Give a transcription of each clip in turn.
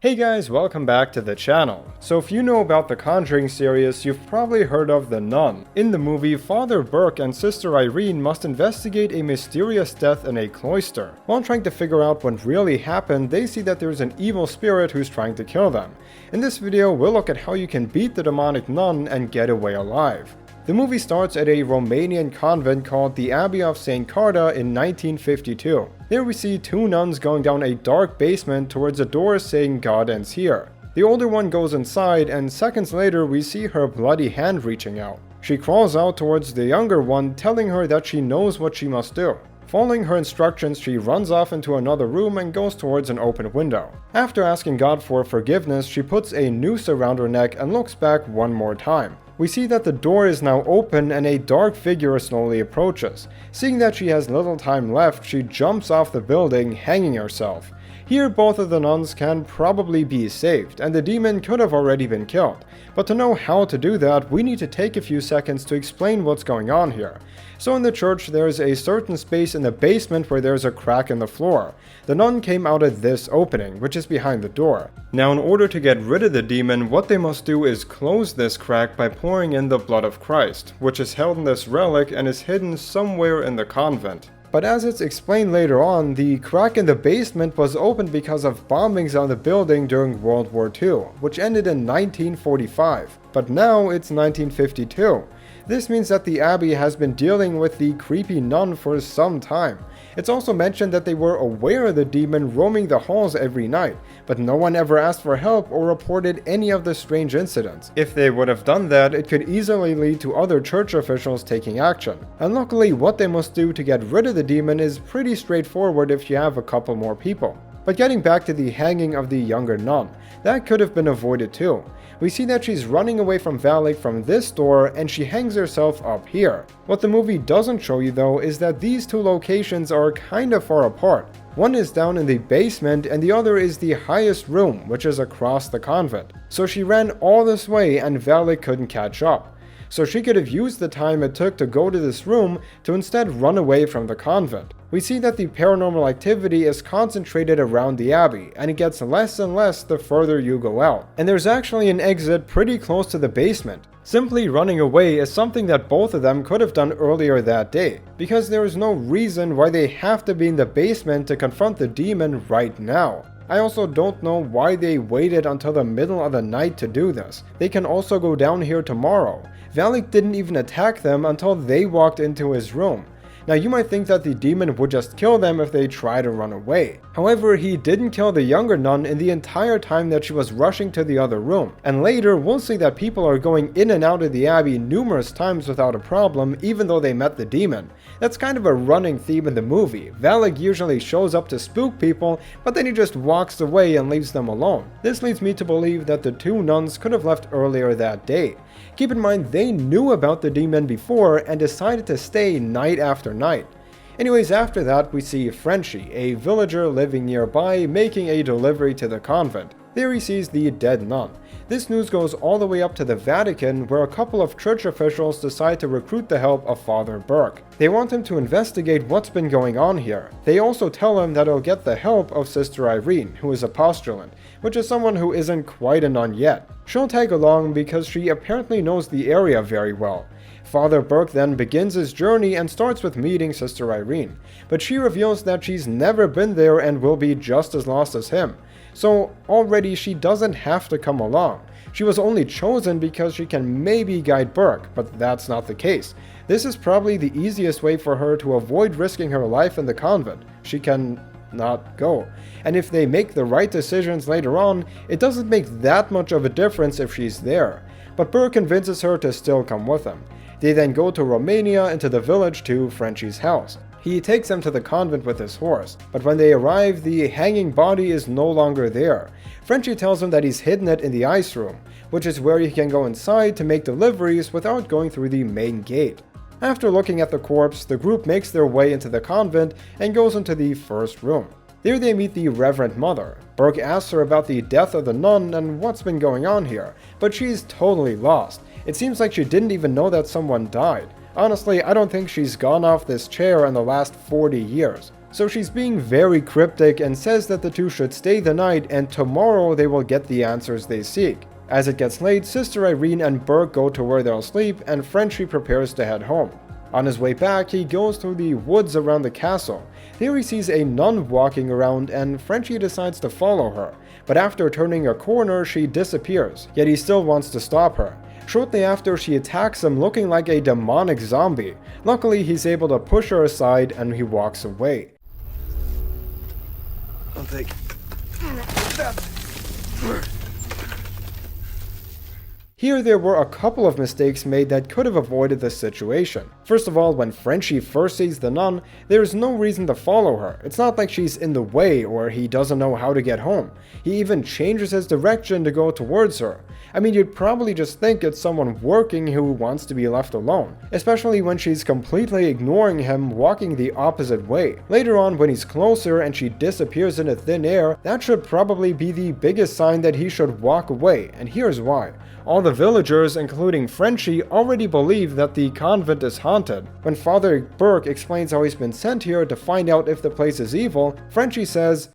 Hey guys, welcome back to the channel. So if you know about the Conjuring series, you've probably heard of The Nun. In the movie, Father Burke and Sister Irene must investigate a mysterious death in a cloister. While trying to figure out what really happened, they see that there's an evil spirit who's trying to kill them. In this video, we'll look at how you can beat the demonic nun and get away alive. The movie starts at a Romanian convent called the Abbey of St. Carta in 1952. There we see two nuns going down a dark basement towards a door saying God ends here. The older one goes inside, and seconds later we see her bloody hand reaching out. She crawls out towards the younger one, telling her that she knows what she must do. Following her instructions, she runs off into another room and goes towards an open window. After asking God for forgiveness, she puts a noose around her neck and looks back one more time. We see that the door is now open and a dark figure slowly approaches. Seeing that she has little time left, she jumps off the building, hanging herself. Here both of the nuns can probably be saved, and the demon could have already been killed. But to know how to do that, we need to take a few seconds to explain what's going on here. So in the church, there's a certain space in the basement where there's a crack in the floor. The nun came out of this opening, which is behind the door. Now in order to get rid of the demon, what they must do is close this crack by pouring in the blood of Christ, which is held in this relic and is hidden somewhere in the convent. But as it's explained later on, the crack in the basement was opened because of bombings on the building during World War II, which ended in 1945. But now it's 1952. This means that the Abbey has been dealing with the creepy nun for some time. It's also mentioned that they were aware of the demon roaming the halls every night, but no one ever asked for help or reported any of the strange incidents. If they would have done that, it could easily lead to other church officials taking action. And luckily, what they must do to get rid of the demon is pretty straightforward if you have a couple more people. But getting back to the hanging of the younger nun, that could have been avoided too. We see that she's running away from Valak from this door and she hangs herself up here. What the movie doesn't show you though is that these two locations are kind of far apart. One is down in the basement and the other is the highest room, which is across the convent. So she ran all this way and Valak couldn't catch up. So she could have used the time it took to go to this room to instead run away from the convent. We see that the paranormal activity is concentrated around the Abbey, and it gets less and less the further you go out. And there's actually an exit pretty close to the basement. Simply running away is something that both of them could have done earlier that day, because there is no reason why they have to be in the basement to confront the demon right now. I also don't know why they waited until the middle of the night to do this. They can also go down here tomorrow. Valak didn't even attack them until they walked into his room. Now you might think that the demon would just kill them if they try to run away. However, he didn't kill the younger nun in the entire time that she was rushing to the other room. And later, we'll see that people are going in and out of the Abbey numerous times without a problem, even though they met the demon. That's kind of a running theme in the movie. Valak usually shows up to spook people, but then he just walks away and leaves them alone. This leads me to believe that the two nuns could have left earlier that day. Keep in mind, they knew about the demon before and decided to stay night after night. Anyways, after that we see Frenchy, a villager living nearby, making a delivery to the convent. There he sees the dead nun. This news goes all the way up to the Vatican, where a couple of church officials decide to recruit the help of Father Burke. They want him to investigate what's been going on here. They also tell him that he'll get the help of Sister Irene, who is a postulant, which is someone who isn't quite a nun yet. She'll tag along because she apparently knows the area very well. Father Burke then begins his journey and starts with meeting Sister Irene, but she reveals that she's never been there and will be just as lost as him. So already she doesn't have to come along. She was only chosen because she can maybe guide Burke, but that's not the case. This is probably the easiest way for her to avoid risking her life in the convent. She can not go. And if they make the right decisions later on, it doesn't make that much of a difference if she's there. But Burke convinces her to still come with him. They then go to Romania and to the village to Frenchy's house. He takes them to the convent with his horse, but when they arrive, the hanging body is no longer there. Frenchy tells him that he's hidden it in the ice room, which is where he can go inside to make deliveries without going through the main gate. After looking at the corpse, the group makes their way into the convent and goes into the first room. There they meet the Reverend Mother. Burke asks her about the death of the nun and what's been going on here, but she's totally lost. It seems like she didn't even know that someone died. Honestly, I don't think she's gone off this chair in the last 40 years. So she's being very cryptic and says that the two should stay the night and tomorrow they will get the answers they seek. As it gets late, Sister Irene and Burke go to where they'll sleep and Frenchy prepares to head home. On his way back, he goes through the woods around the castle. There he sees a nun walking around and Frenchy decides to follow her, but after turning a corner she disappears, yet he still wants to stop her. Shortly after, she attacks him looking like a demonic zombie. Luckily, he's able to push her aside and he walks away. I'll take that. Here there were a couple of mistakes made that could have avoided this situation. First of all, when Frenchy first sees the nun, there is no reason to follow her. It's not like she's in the way or he doesn't know how to get home. He even changes his direction to go towards her. I mean, you'd probably just think it's someone working who wants to be left alone, especially when she's completely ignoring him, walking the opposite way. Later on, when he's closer and she disappears into thin air, that should probably be the biggest sign that he should walk away, and here's why. All the villagers, including Frenchy, already believe that the convent is haunted. When Father Burke explains how he's been sent here to find out if the place is evil, Frenchy says,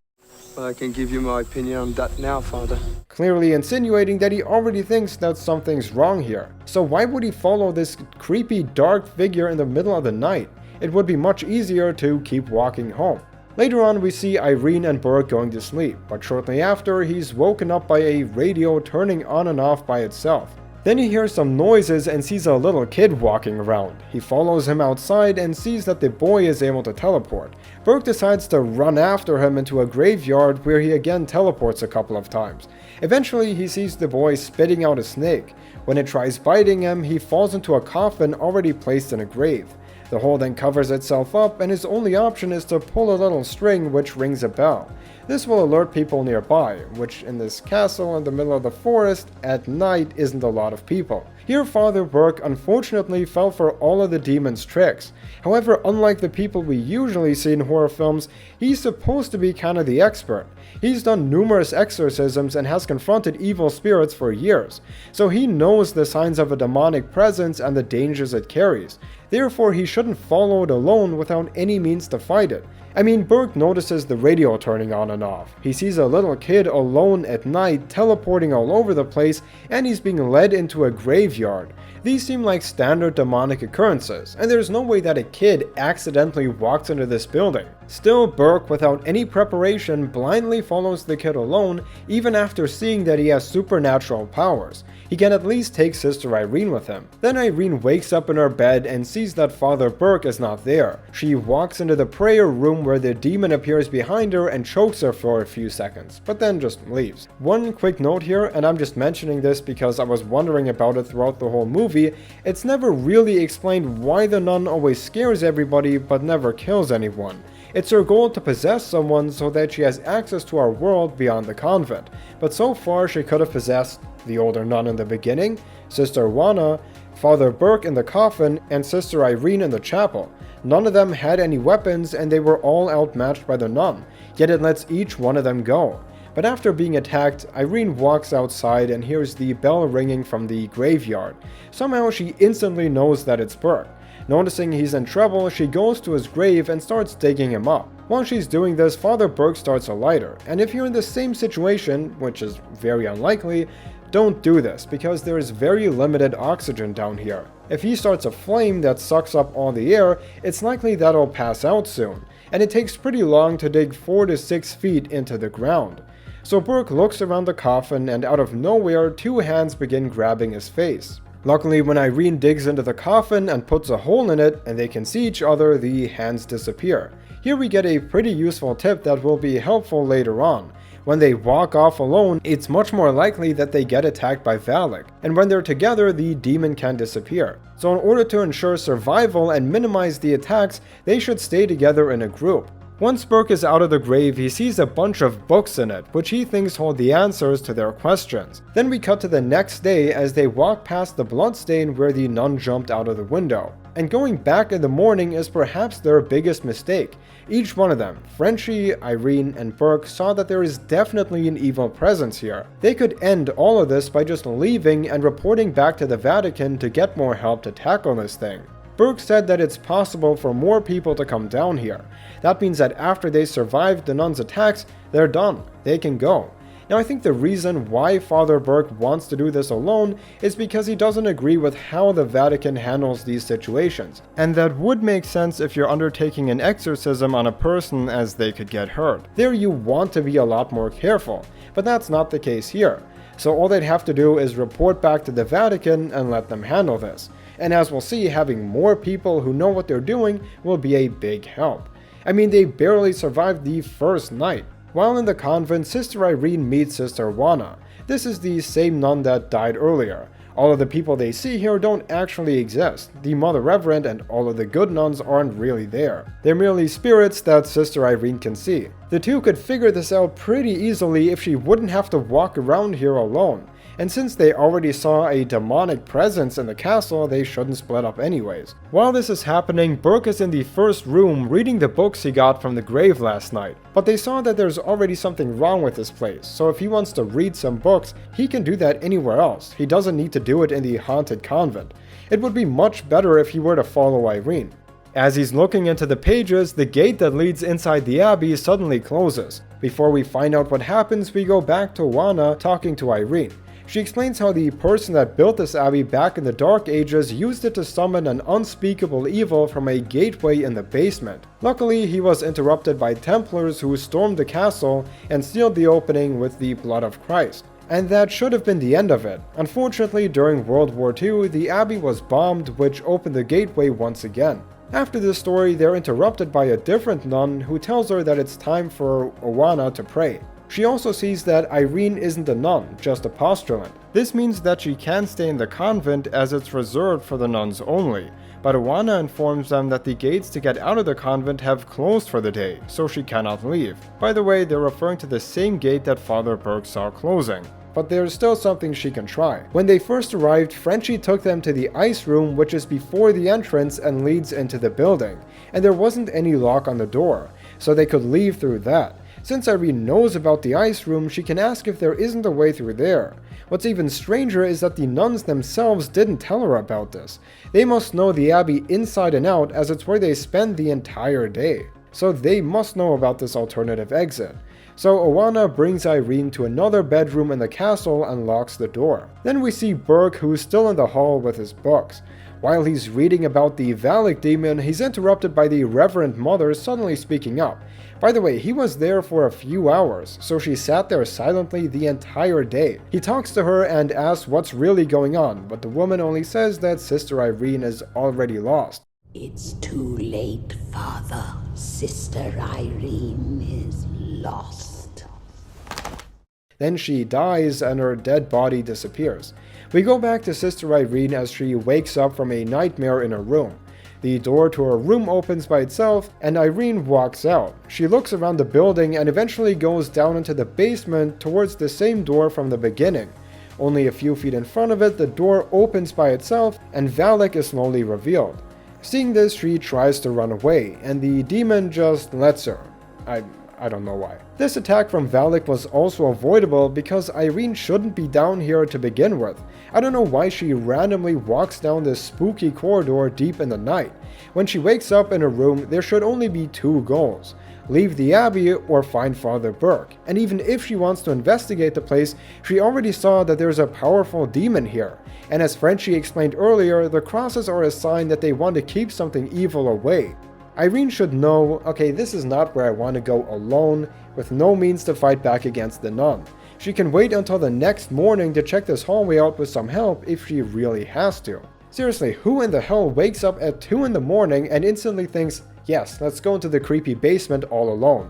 I can give you my opinion on that now, Father. Clearly insinuating that he already thinks that something's wrong here. So why would he follow this creepy dark figure in the middle of the night? It would be much easier to keep walking home. Later on, we see Irene and Burke going to sleep, but shortly after, he's woken up by a radio turning on and off by itself. Then he hears some noises and sees a little kid walking around. He follows him outside and sees that the boy is able to teleport. Burke decides to run after him into a graveyard where he again teleports a couple of times. Eventually, he sees the boy spitting out a snake. When it tries biting him, he falls into a coffin already placed in a grave. The hole then covers itself up and his only option is to pull a little string which rings a bell. This will alert people nearby, which in this castle in the middle of the forest at night isn't a lot of people. Here Father Burke unfortunately fell for all of the demon's tricks. However, unlike the people we usually see in horror films, he's supposed to be kind of the expert. He's done numerous exorcisms and has confronted evil spirits for years, so he knows the signs of a demonic presence and the dangers it carries. Therefore, he shouldn't follow it alone without any means to fight it. I mean, Burke notices the radio turning on and off. He sees a little kid alone at night teleporting all over the place, and he's being led into a graveyard. These seem like standard demonic occurrences, and there's no way that a kid accidentally walks into this building. Still, Burke, without any preparation, blindly follows the kid alone, even after seeing that he has supernatural powers. He can at least take Sister Irene with him. Then Irene wakes up in her bed and sees that Father Burke is not there. She walks into the prayer room where the demon appears behind her and chokes her for a few seconds, but then just leaves. One quick note here, and I'm just mentioning this because I was wondering about it throughout the whole movie, it's never really explained why the nun always scares everybody but never kills anyone. It's her goal to possess someone so that she has access to our world beyond the convent, but so far she could have possessed the older nun in the beginning, Sister Oana, Father Burke in the coffin, and Sister Irene in the chapel. None of them had any weapons and they were all outmatched by the nun, yet it lets each one of them go. But after being attacked, Irene walks outside and hears the bell ringing from the graveyard. Somehow she instantly knows that it's Burke. Noticing he's in trouble, she goes to his grave and starts digging him up. While she's doing this, Father Burke starts a lighter, and if you're in the same situation, which is very unlikely, don't do this because there is very limited oxygen down here. If he starts a flame that sucks up all the air, it's likely that it'll pass out soon, and it takes pretty long to dig 4 to 6 feet into the ground. So Burke looks around the coffin and out of nowhere, 2 hands begin grabbing his face. Luckily, when Irene digs into the coffin and puts a hole in it and they can see each other, the hands disappear. Here we get a pretty useful tip that will be helpful later on. When they walk off alone, it's much more likely that they get attacked by Valak, and when they're together, the demon can disappear. So in order to ensure survival and minimize the attacks, they should stay together in a group. Once Burke is out of the grave, he sees a bunch of books in it, which he thinks hold the answers to their questions. Then we cut to the next day as they walk past the bloodstain where the nun jumped out of the window. And going back in the morning is perhaps their biggest mistake. Each one of them, Frenchy, Irene, and Burke, saw that there is definitely an evil presence here. They could end all of this by just leaving and reporting back to the Vatican to get more help to tackle this thing. Burke said that it's possible for more people to come down here. That means that after they survive the nuns' attacks, they're done. They can go. Now I think the reason why Father Burke wants to do this alone is because he doesn't agree with how the Vatican handles these situations. And that would make sense if you're undertaking an exorcism on a person, as they could get hurt. There you want to be a lot more careful, but that's not the case here. So all they'd have to do is report back to the Vatican and let them handle this. And as we'll see, having more people who know what they're doing will be a big help. I mean, they barely survived the first night. While in the convent, Sister Irene meets Sister Oana. This is the same nun that died earlier. All of the people they see here don't actually exist. The Mother Reverend and all of the good nuns aren't really there. They're merely spirits that Sister Irene can see. The two could figure this out pretty easily if she wouldn't have to walk around here alone. And since they already saw a demonic presence in the castle, they shouldn't split up anyways. While this is happening, Burke is in the first room reading the books he got from the grave last night. But they saw that there's already something wrong with this place, so if he wants to read some books, he can do that anywhere else. He doesn't need to do it in the haunted convent. It would be much better if he were to follow Irene. As he's looking into the pages, the gate that leads inside the abbey suddenly closes. Before we find out what happens, we go back to Oana talking to Irene. She explains how the person that built this abbey back in the Dark Ages used it to summon an unspeakable evil from a gateway in the basement. Luckily, he was interrupted by Templars who stormed the castle and sealed the opening with the blood of Christ. And that should have been the end of it. Unfortunately, during World War II, the abbey was bombed, which opened the gateway once again. After this story, they're interrupted by a different nun who tells her that it's time for Oana to pray. She also sees that Irene isn't a nun, just a postulant. This means that she can stay in the convent as it's reserved for the nuns only, but Oana informs them that the gates to get out of the convent have closed for the day, so she cannot leave. By the way, they're referring to the same gate that Father Burke saw closing. But there's still something she can try. When they first arrived, Frenchy took them to the ice room, which is before the entrance and leads into the building, and there wasn't any lock on the door, so they could leave through that. Since Irene knows about the ice room, she can ask if there isn't a way through there. What's even stranger is that the nuns themselves didn't tell her about this. They must know the abbey inside and out, as it's where they spend the entire day. So they must know about this alternative exit. So Oana brings Irene to another bedroom in the castle and locks the door. Then we see Burke, who's still in the hall with his books. While he's reading about the Valak demon, he's interrupted by the Reverend Mother suddenly speaking up. By the way, he was there for a few hours, so she sat there silently the entire day. He talks to her and asks what's really going on, but the woman only says that Sister Irene is already lost. It's too late, Father. Sister Irene is lost. Then she dies and her dead body disappears. We go back to Sister Irene as she wakes up from a nightmare in her room. The door to her room opens by itself, and Irene walks out. She looks around the building and eventually goes down into the basement towards the same door from the beginning. Only a few feet in front of it, the door opens by itself, and Valak is slowly revealed. Seeing this, she tries to run away, and the demon just lets her. I don't know why. This attack from Valak was also avoidable because Irene shouldn't be down here to begin with. I don't know why she randomly walks down this spooky corridor deep in the night. When she wakes up in her room, there should only be two goals: leave the abbey or find Father Burke. And even if she wants to investigate the place, she already saw that there's a powerful demon here. And as Frenchy explained earlier, the crosses are a sign that they want to keep something evil away. Irene should know, okay, this is not where I want to go alone, with no means to fight back against the nun. She can wait until the next morning to check this hallway out with some help if she really has to. Seriously, who in the hell wakes up at 2 in the morning and instantly thinks, yes, let's go into the creepy basement all alone?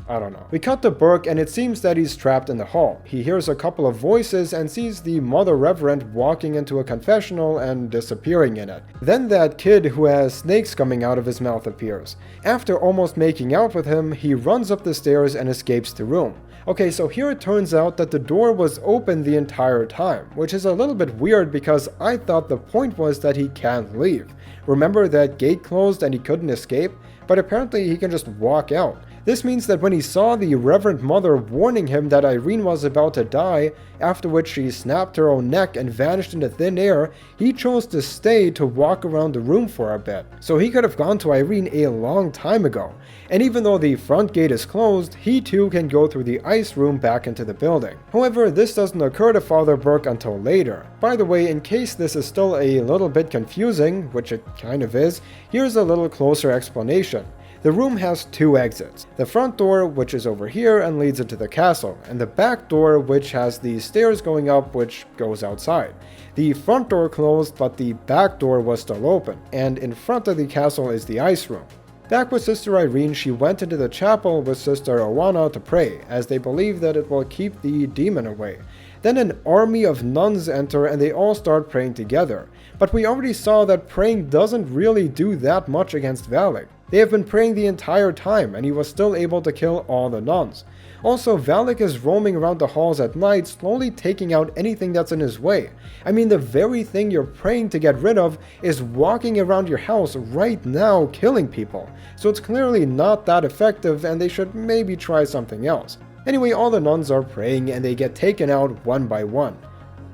I don't know. We cut to Burke and it seems that he's trapped in the hall. He hears a couple of voices and sees the Mother Reverend walking into a confessional and disappearing in it. Then that kid who has snakes coming out of his mouth appears. After almost making out with him, he runs up the stairs and escapes the room. Okay, so here it turns out that the door was open the entire time, which is a little bit weird because I thought the point was that he can't leave. Remember that gate closed and he couldn't escape? But apparently he can just walk out. This means that when he saw the Reverend Mother warning him that Irene was about to die, after which she snapped her own neck and vanished into thin air, he chose to stay to walk around the room for a bit. So he could have gone to Irene a long time ago, and even though the front gate is closed, he too can go through the ice room back into the building. However, this doesn't occur to Father Burke until later. By the way, in case this is still a little bit confusing, which it kind of is, here's a little closer explanation. The room has two exits. The front door, which is over here and leads into the castle, and the back door, which has the stairs going up, which goes outside. The front door closed, but the back door was still open, and in front of the castle is the ice room. Back with Sister Irene, she went into the chapel with Sister Oana to pray, as they believe that it will keep the demon away. Then an army of nuns enter and they all start praying together. But we already saw that praying doesn't really do that much against Valak. They have been praying the entire time and he was still able to kill all the nuns. Also, Valak is roaming around the halls at night, slowly taking out anything that's in his way. I mean, the very thing you're praying to get rid of is walking around your house right now killing people. So it's clearly not that effective and they should maybe try something else. Anyway, all the nuns are praying and they get taken out one by one.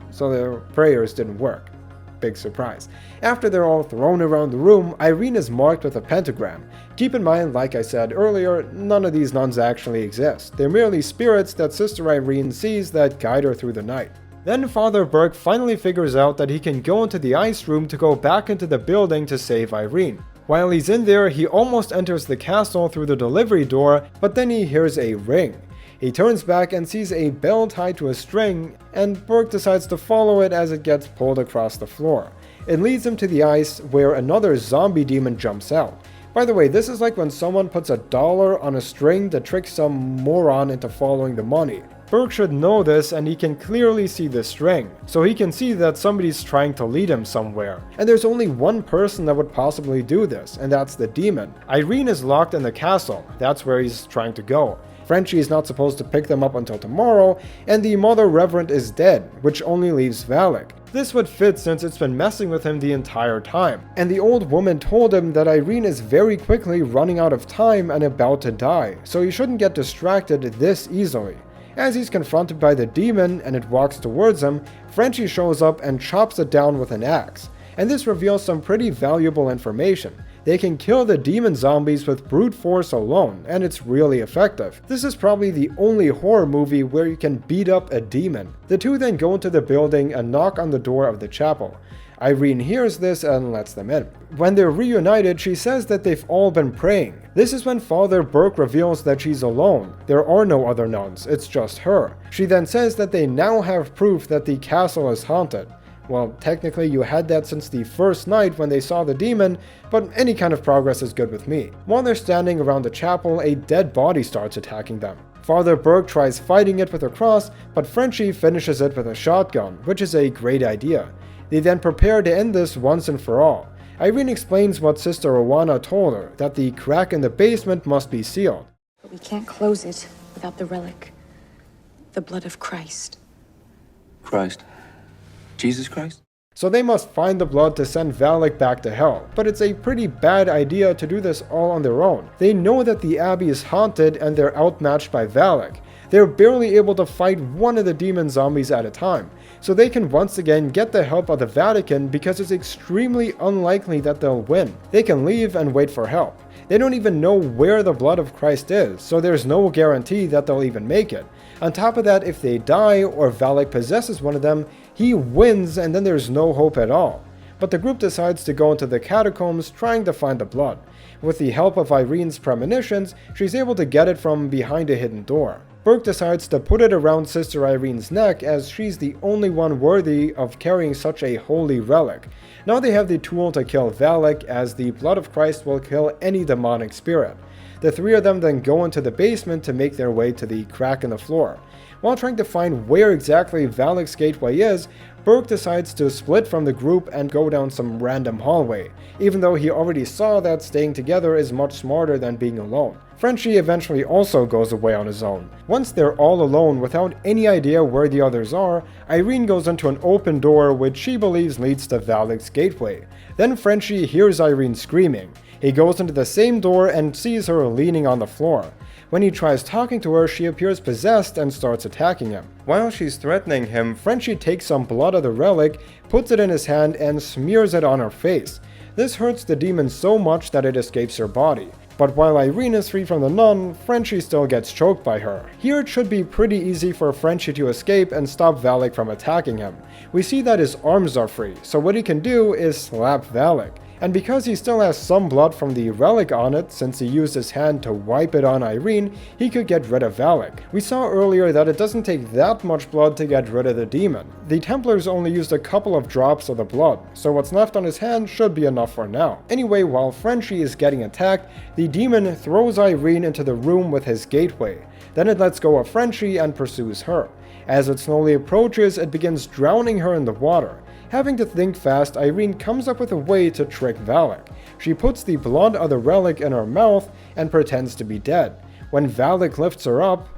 So their prayers didn't work. Big surprise. After they're all thrown around the room, Irene is marked with a pentagram. Keep in mind, like I said earlier, none of these nuns actually exist. They're merely spirits that Sister Irene sees that guide her through the night. Then Father Burke finally figures out that he can go into the ice room to go back into the building to save Irene. While he's in there, he almost enters the castle through the delivery door, but then he hears a ring. He turns back and sees a bell tied to a string, and Burke decides to follow it as it gets pulled across the floor. It leads him to the ice, where another zombie demon jumps out. By the way, this is like when someone puts $1 on a string to trick some moron into following the money. Burke should know this and he can clearly see the string, so he can see that somebody's trying to lead him somewhere. And there's only one person that would possibly do this, and that's the demon. Irene is locked in the castle, that's where he's trying to go. Frenchy is not supposed to pick them up until tomorrow, and the Mother Reverend is dead, which only leaves Valak. This would fit since it's been messing with him the entire time, and the old woman told him that Irene is very quickly running out of time and about to die, so he shouldn't get distracted this easily. As he's confronted by the demon and it walks towards him, Frenchy shows up and chops it down with an axe, and this reveals some pretty valuable information. They can kill the demon zombies with brute force alone, and it's really effective. This is probably the only horror movie where you can beat up a demon. The two then go into the building and knock on the door of the chapel. Irene hears this and lets them in. When they're reunited, she says that they've all been praying. This is when Father Burke reveals that she's alone. There are no other nuns, it's just her. She then says that they now have proof that the castle is haunted. Well, technically you had that since the first night when they saw the demon, but any kind of progress is good with me. While they're standing around the chapel, a dead body starts attacking them. Father Burke tries fighting it with a cross, but Frenchy finishes it with a shotgun, which is a great idea. They then prepare to end this once and for all. Irene explains what Sister Oana told her, that the crack in the basement must be sealed. But we can't close it without the relic. The blood of Christ. Christ? Jesus Christ? So they must find the blood to send Valak back to hell, but it's a pretty bad idea to do this all on their own. They know that the abbey is haunted and they're outmatched by Valak. They're barely able to fight one of the demon zombies at a time, so they can once again get the help of the Vatican because it's extremely unlikely that they'll win. They can leave and wait for help. They don't even know where the blood of Christ is, so there's no guarantee that they'll even make it. On top of that, if they die or Valak possesses one of them, he wins and then there's no hope at all. But the group decides to go into the catacombs trying to find the blood. With the help of Irene's premonitions, she's able to get it from behind a hidden door. Burke decides to put it around Sister Irene's neck as she's the only one worthy of carrying such a holy relic. Now they have the tool to kill Valak, as the blood of Christ will kill any demonic spirit. The three of them then go into the basement to make their way to the crack in the floor. While trying to find where exactly Valak's gateway is, Burke decides to split from the group and go down some random hallway, even though he already saw that staying together is much smarter than being alone. Frenchy eventually also goes away on his own. Once they're all alone without any idea where the others are, Irene goes into an open door which she believes leads to Valak's gateway. Then Frenchy hears Irene screaming. He goes into the same door and sees her leaning on the floor. When he tries talking to her, she appears possessed and starts attacking him. While she's threatening him, Frenchy takes some blood of the relic, puts it in his hand, and smears it on her face. This hurts the demon so much that it escapes her body. But while Irene is free from the nun, Frenchy still gets choked by her. Here it should be pretty easy for Frenchy to escape and stop Valak from attacking him. We see that his arms are free, so what he can do is slap Valak. And because he still has some blood from the relic on it, since he used his hand to wipe it on Irene, he could get rid of Valak. We saw earlier that it doesn't take that much blood to get rid of the demon. The Templars only used a couple of drops of the blood, so what's left on his hand should be enough for now. Anyway, while Frenchy is getting attacked, the demon throws Irene into the room with his gateway. Then it lets go of Frenchy and pursues her. As it slowly approaches, it begins drowning her in the water. Having to think fast, Irene comes up with a way to trick Valak. She puts the blood of the relic in her mouth and pretends to be dead. When Valak lifts her up...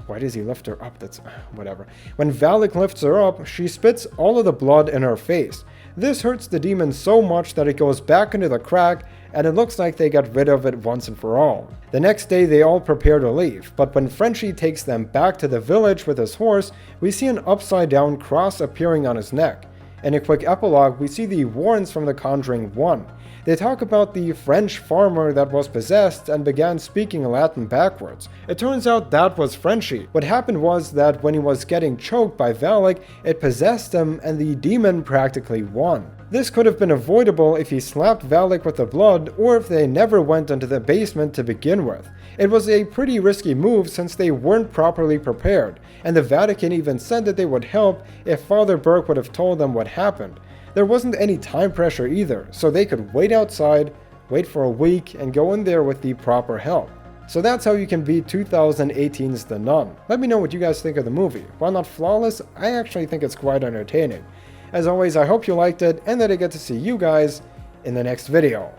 Why does he lift her up? That's... whatever. When Valak lifts her up, she spits all of the blood in her face. This hurts the demon so much that it goes back into the crack, and it looks like they got rid of it once and for all. The next day they all prepare to leave, but when Frenchy takes them back to the village with his horse, we see an upside down cross appearing on his neck. In a quick epilogue, we see the Warrens from The Conjuring 1. They talk about the French farmer that was possessed and began speaking Latin backwards. It turns out that was Frenchy. What happened was that when he was getting choked by Valak, it possessed him and the demon practically won. This could have been avoidable if he slapped Valak with the blood or if they never went into the basement to begin with. It was a pretty risky move since they weren't properly prepared, and the Vatican even said that they would help if Father Burke would have told them what happened. There wasn't any time pressure either, so they could wait outside, wait for a week, and go in there with the proper help. So that's how you can beat 2018's The Nun. Let me know what you guys think of the movie. While not flawless, I actually think it's quite entertaining. As always, I hope you liked it, and that I get to see you guys in the next video.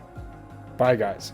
Bye guys.